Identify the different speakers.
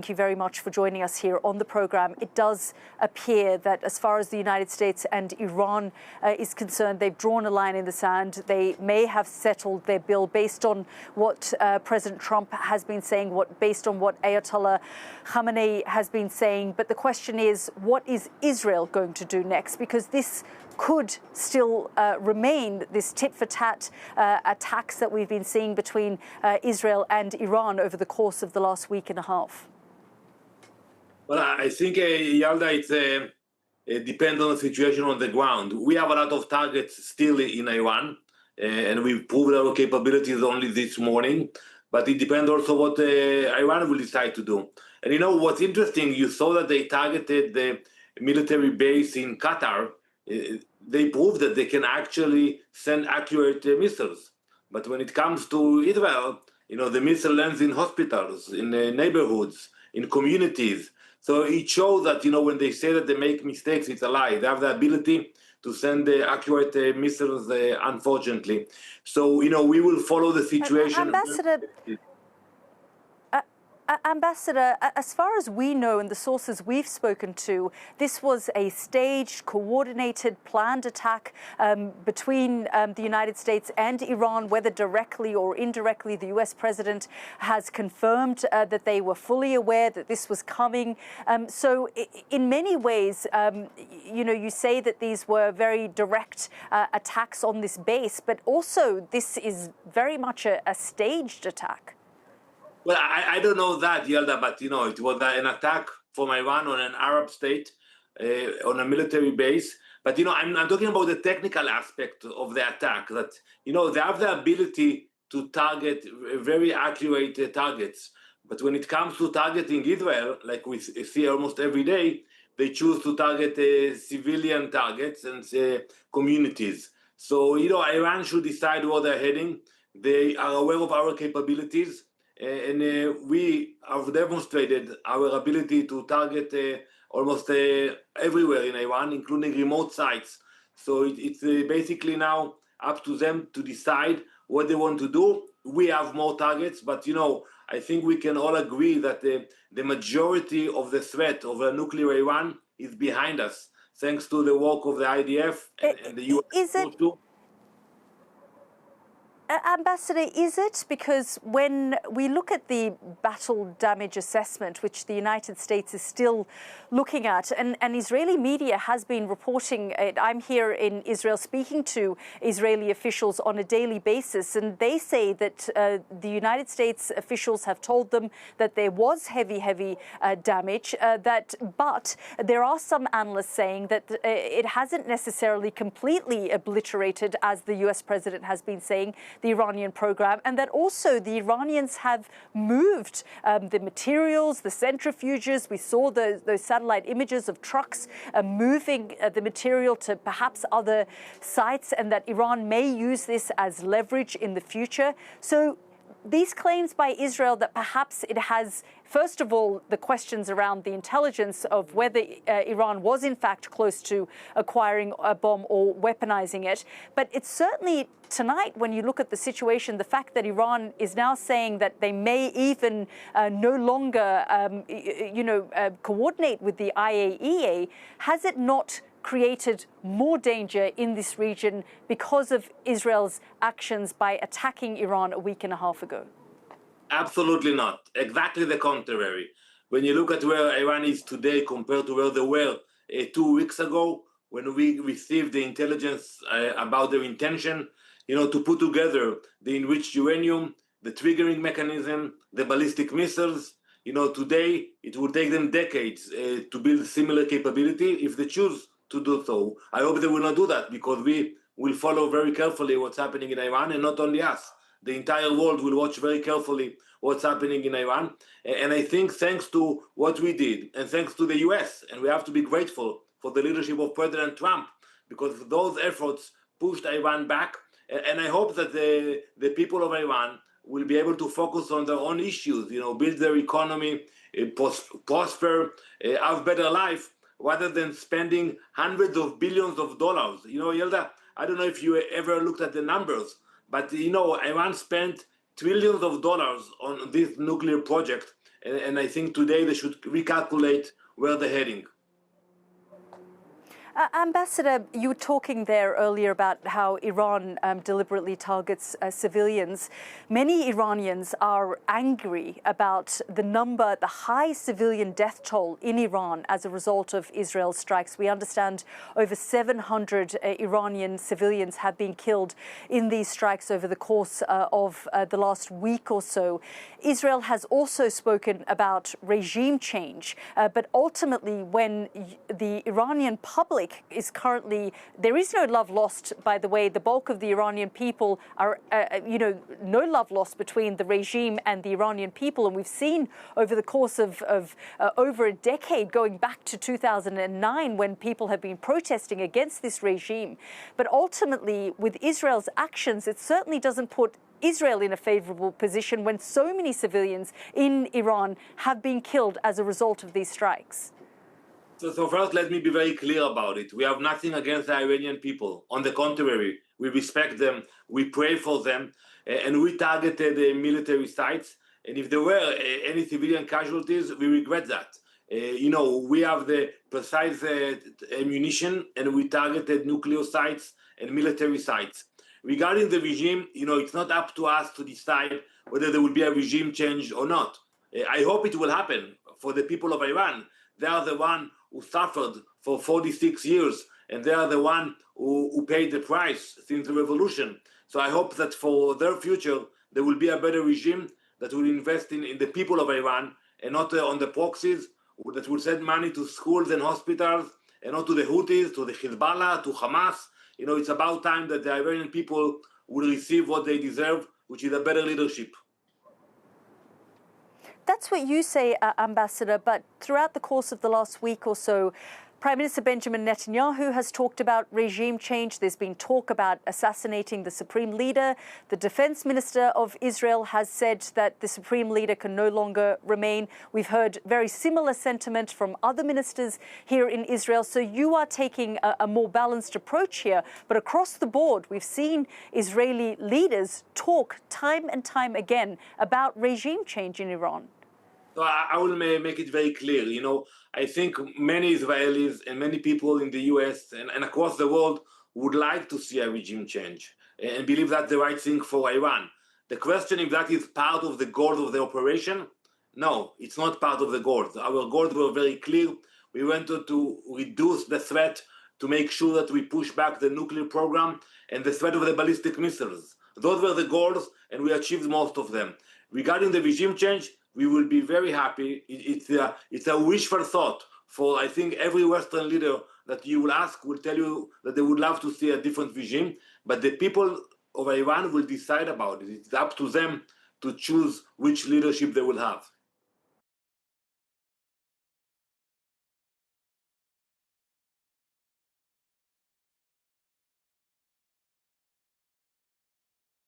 Speaker 1: Thank you very much for joining us here on the program. It does appear that as far as the United States and Iran is concerned, they've drawn a line in the sand. They may have settled their bill based on what President Trump has been saying, based on what Ayatollah Khamenei has been saying. But the question is, what is Israel going to do next? Because this could still remain, this tit-for-tat attacks that we've been seeing between Israel and Iran over the course of the last week and a half.
Speaker 2: Well, I think, Yalda, it depends on the situation on the ground. We have a lot of targets still in Iran, and we've proved our capabilities only this morning. But it depends also what Iran will decide to do. And you know what's interesting? You saw that they targeted the military base in Qatar. They proved that they can actually send accurate missiles. But when it comes to Israel, you know, the missile lands in hospitals, in neighborhoods, in communities. So it shows that, you know, when they say that they make mistakes, it's a lie. They have the ability to send accurate missiles, unfortunately. So, you know, we will follow the situation.
Speaker 1: Ambassador, as far as we know and the sources we've spoken to, this was a staged, coordinated, planned attack between the United States and Iran, whether directly or indirectly. The US president has confirmed that they were fully aware that this was coming. So in many ways, you know, you say that these were very direct attacks on this base, but also this is very much a staged attack.
Speaker 2: Well, I don't know that, Yalda, but, you know, it was an attack from Iran on an Arab state, on a military base. But, you know, I'm talking about the technical aspect of the attack, that, you know, they have the ability to target very accurate targets. But when it comes to targeting Israel, like we see almost every day, they choose to target civilian targets and communities. So, you know, Iran should decide where they're heading. They are aware of our capabilities. And we have demonstrated our ability to target almost everywhere in Iran, including remote sites. So it's basically now up to them to decide what they want to do. We have more targets, but, you know, I think we can all agree that the majority of the threat of a nuclear Iran is behind us, thanks to the work of the IDF and the US.
Speaker 1: Ambassador, is it? Because when we look at the battle damage assessment, which the United States is still looking at, and Israeli media has been reporting it, I'm here in Israel speaking to Israeli officials on a daily basis, and they say that the United States officials have told them that there was heavy damage, but there are some analysts saying that it hasn't necessarily completely obliterated, as the US president has been saying, the Iranian program, and that also the Iranians have moved the materials, the centrifuges. We saw those satellite images of trucks moving the material to perhaps other sites, and that Iran may use this as leverage in the future. So these claims by Israel that perhaps it has, first of all, the questions around the intelligence of whether Iran was in fact close to acquiring a bomb or weaponizing it. But it's certainly tonight, when you look at the situation, the fact that Iran is now saying that they may even no longer, coordinate with the IAEA, has it not created more danger in this region because of Israel's actions by attacking Iran a week and a half ago?
Speaker 2: Absolutely not. Exactly the contrary. When you look at where Iran is today compared to where they were 2 weeks ago, when we received the intelligence about their intention, you know, to put together the enriched uranium, the triggering mechanism, the ballistic missiles, you know, today it will take them decades to build similar capability if they choose to do so. I hope they will not do that, because we will follow very carefully what's happening in Iran, and not only us. The entire world will watch very carefully what's happening in Iran. And I think thanks to what we did, and thanks to the US, and we have to be grateful for the leadership of President Trump, because those efforts pushed Iran back. And I hope that the people of Iran will be able to focus on their own issues, you know, build their economy, prosper, have better life, rather than spending hundreds of billions of dollars. You know, Yalda, I don't know if you ever looked at the numbers, but, you know, Iran spent trillions of dollars on this nuclear project, And I think today they should recalculate where they're heading.
Speaker 1: Ambassador, you were talking there earlier about how Iran deliberately targets civilians. Many Iranians are angry about the high civilian death toll in Iran as a result of Israel's strikes. We understand over 700 Iranian civilians have been killed in these strikes over the course of the last week or so. Israel has also spoken about regime change, but ultimately when the Iranian public is currently, there is no love lost, by the way. The bulk of the Iranian people are, no love lost between the regime and the Iranian people. And we've seen over the course of over a decade, going back to 2009, when people have been protesting against this regime. But ultimately, with Israel's actions, it certainly doesn't put Israel in a favorable position when so many civilians in Iran have been killed as a result of these strikes.
Speaker 2: So first, let me be very clear about it. We have nothing against the Iranian people. On the contrary, we respect them, we pray for them, and we targeted military sites. And if there were any civilian casualties, we regret that. We have the precise ammunition, and we targeted nuclear sites and military sites. Regarding the regime, it's not up to us to decide whether there will be a regime change or not. I hope it will happen for the people of Iran. They are the one who suffered for 46 years, and they are the one who paid the price since the revolution. So I hope that for their future, there will be a better regime that will invest in the people of Iran and not on the proxies that will send money to schools and hospitals and not to the Houthis, to the Hezbollah, to Hamas. It's about time that the Iranian people will receive what they deserve, which is a better leadership.
Speaker 1: That's what you say, Ambassador, but throughout the course of the last week or so, Prime Minister Benjamin Netanyahu has talked about regime change. There's been talk about assassinating the Supreme Leader. The Defense Minister of Israel has said that the Supreme Leader can no longer remain. We've heard very similar sentiment from other ministers here in Israel. So you are taking a more balanced approach here. But across the board, we've seen Israeli leaders talk time and time again about regime change in Iran.
Speaker 2: So I will make it very clear. I think many Israelis and many people in the US and across the world would like to see a regime change and believe that's the right thing for Iran. The question if that is part of the goals of the operation, no, it's not part of the goals. Our goals were very clear. We wanted to reduce the threat, to make sure that we push back the nuclear program and the threat of the ballistic missiles. Those were the goals, and we achieved most of them. Regarding the regime change, we will be very happy. It's a wishful thought for, I think, every Western leader that you will ask will tell you that they would love to see a different regime. But the people of Iran will decide about it. It's up to them to choose which leadership they will have.